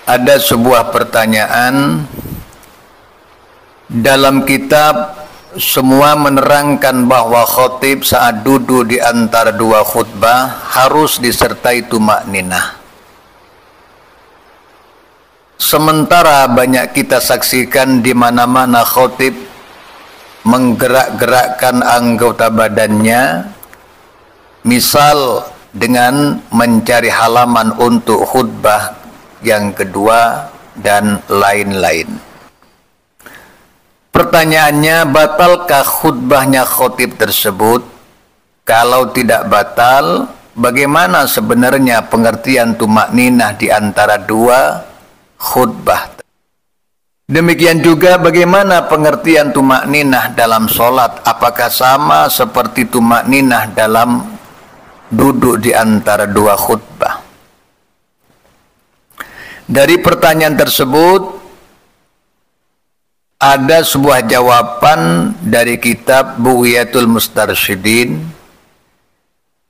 Ada sebuah pertanyaan dalam kitab, semua menerangkan bahwa khatib saat duduk di antara dua khutbah harus disertai tumakninah. Sementara banyak kita saksikan di mana-mana khatib menggerak-gerakkan anggota badannya, misal dengan mencari halaman untuk khutbah yang kedua dan lain-lain. Pertanyaannya, batalkah khutbahnya khatib tersebut? Kalau tidak batal, bagaimana sebenarnya pengertian tumakninah di antara dua khutbah? Demikian juga bagaimana pengertian tumakninah dalam sholat? Apakah sama seperti tumakninah dalam duduk di antara dua khutbah? Dari pertanyaan tersebut ada sebuah jawaban dari kitab Bughiyatul Mustarsyidin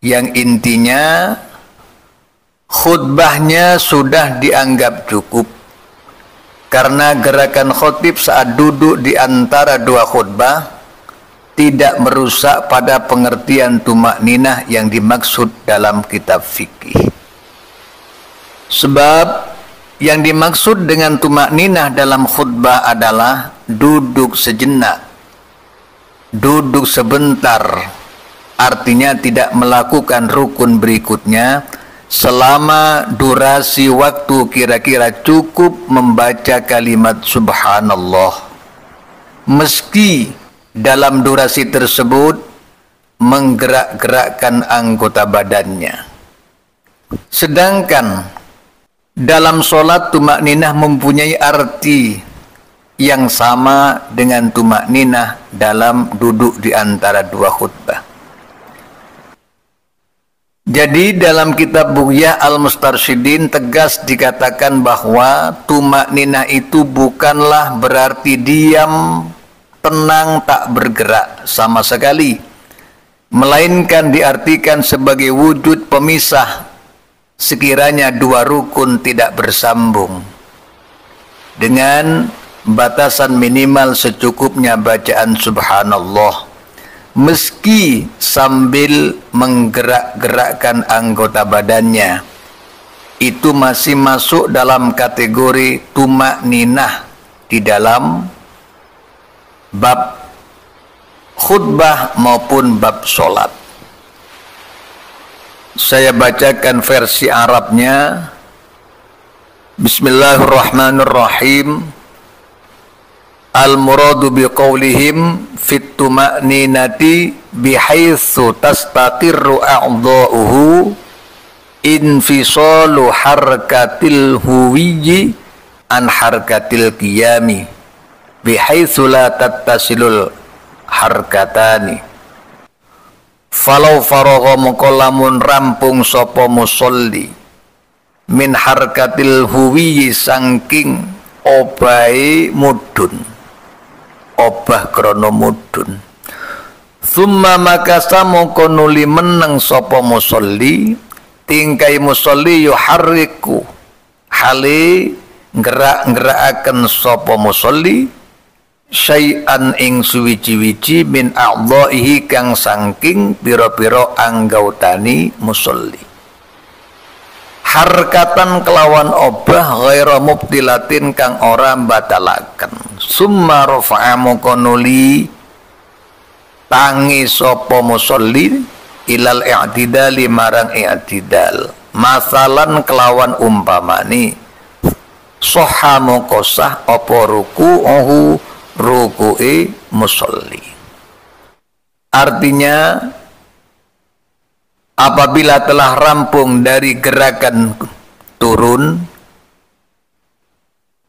yang intinya khutbahnya sudah dianggap cukup karena gerakan khatib saat duduk di antara dua khutbah tidak merusak pada pengertian tumakninah yang dimaksud dalam kitab fikih. Sebab yang dimaksud dengan tumakninah dalam khutbah adalah duduk sejenak, duduk sebentar, artinya tidak melakukan rukun berikutnya selama durasi waktu kira-kira cukup membaca kalimat subhanallah, meski dalam durasi tersebut menggerak-gerakkan anggota badannya. Sedangkan dalam sholat tumakninah mempunyai arti yang sama dengan tumakninah dalam duduk di antara dua khutbah. Jadi dalam kitab Bughyah Al-Mustarsyidin tegas dikatakan bahwa tumakninah itu bukanlah berarti diam, tenang, tak bergerak sama sekali, melainkan diartikan sebagai wujud pemisah sekiranya dua rukun tidak bersambung dengan batasan minimal secukupnya bacaan subhanallah, meski sambil menggerak-gerakkan anggota badannya, itu masih masuk dalam kategori tumakninah di dalam bab khutbah maupun bab sholat. Saya bacakan versi Arabnya. Bismillahirrahmanirrahim. Al-muradu biqaulihim fit tuma'ninati bihaitsu tastaqirru a'dha'uhu infisalu harkatil huwiyyi an harkatil qiyami bihaitsu la tattasilul harkatani. Falau faragha mukolamun rampung sapa musolli min harkatil huwi sangking obahe mudun, obah krana mudun, thumma makasa mongko nuli meneng sapa musolli tingkai musolli yuharriku hale gerak-gerakaken sapa musolli syai'an ing suwiji-wiji min a'dha'ihi kang sangking pira-pira anggautani musolli, harkatan kelawan obah ghaira mubtilatin kang ora batalaken. Summa rafa'a mukonuli tangi sapa musolli ilal i'tidali marang i'tidal, masalan kelawan umpamani soha mukosah apa ruku'uhu ruku'i musolli. Artinya apabila telah rampung dari gerakan turun,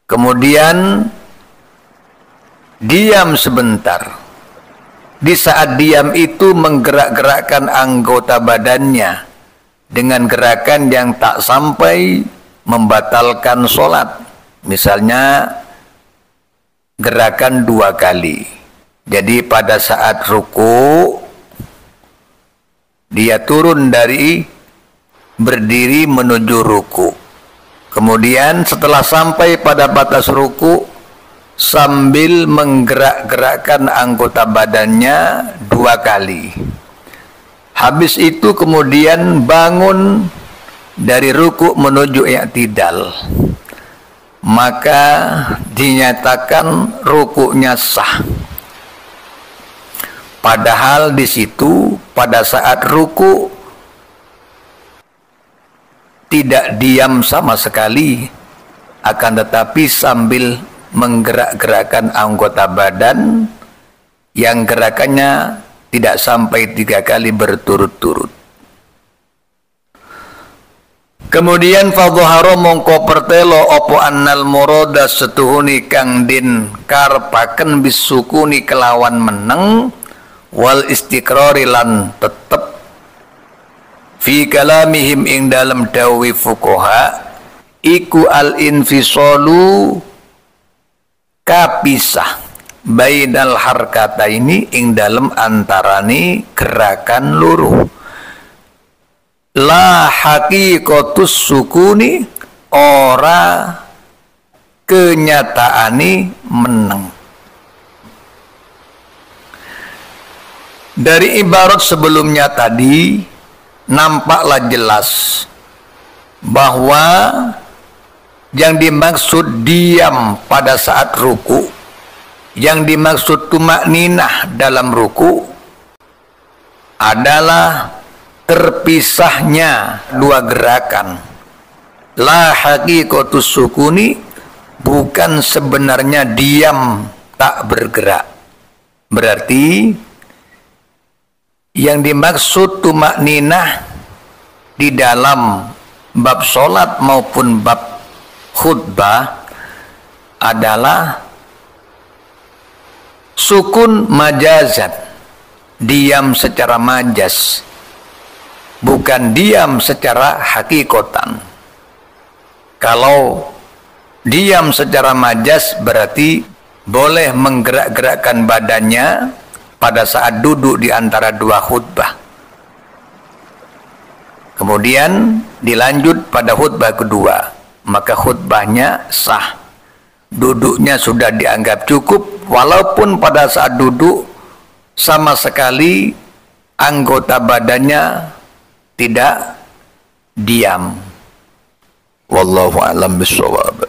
kemudian diam sebentar, di saat diam itu menggerak-gerakkan anggota badannya dengan gerakan yang tak sampai membatalkan sholat, misalnya gerakan 2 kali. Jadi pada saat ruku dia turun dari berdiri menuju ruku, Kemudian setelah sampai pada batas ruku, sambil menggerak-gerakkan anggota badannya 2 kali. Habis itu kemudian bangun dari ruku menuju i'tidal. Maka dinyatakan rukunya sah. Padahal di situ pada saat ruku tidak diam sama sekali, akan tetapi sambil menggerak-gerakkan anggota badan yang gerakannya tidak sampai 3 kali berturut-turut. Kemudian fadhahara mongko pertelo opo annal murada setuhuni kang din karepaken bisukuni kelawan meneng wal istiqrari lan tetep fi kalamihim ing dalam dawi fuqaha iku al infisalu kapisah bainal harkata ini ing dalam antarani gerakan loro. La haqiqatus sukuni ora kenyataani meneng. Dari ibarat sebelumnya tadi nampaklah jelas bahwa yang dimaksud diam pada saat ruku, yang dimaksud tumakninah dalam ruku adalah terpisahnya 2 gerakan. La haqiqatus sukuni bukan sebenarnya diam tak bergerak. Berarti yang dimaksud tumakninah di dalam bab sholat maupun bab khutbah adalah sukun majazan, diam secara majas, bukan diam secara hakikatan. Kalau diam secara majas berarti boleh menggerak-gerakkan badannya pada saat duduk di antara 2 khutbah. Kemudian dilanjut pada khutbah kedua, maka khutbahnya sah. Duduknya sudah dianggap cukup, walaupun pada saat duduk sama sekali anggota badannya tidak diam. Wallahu a'lam bishawab.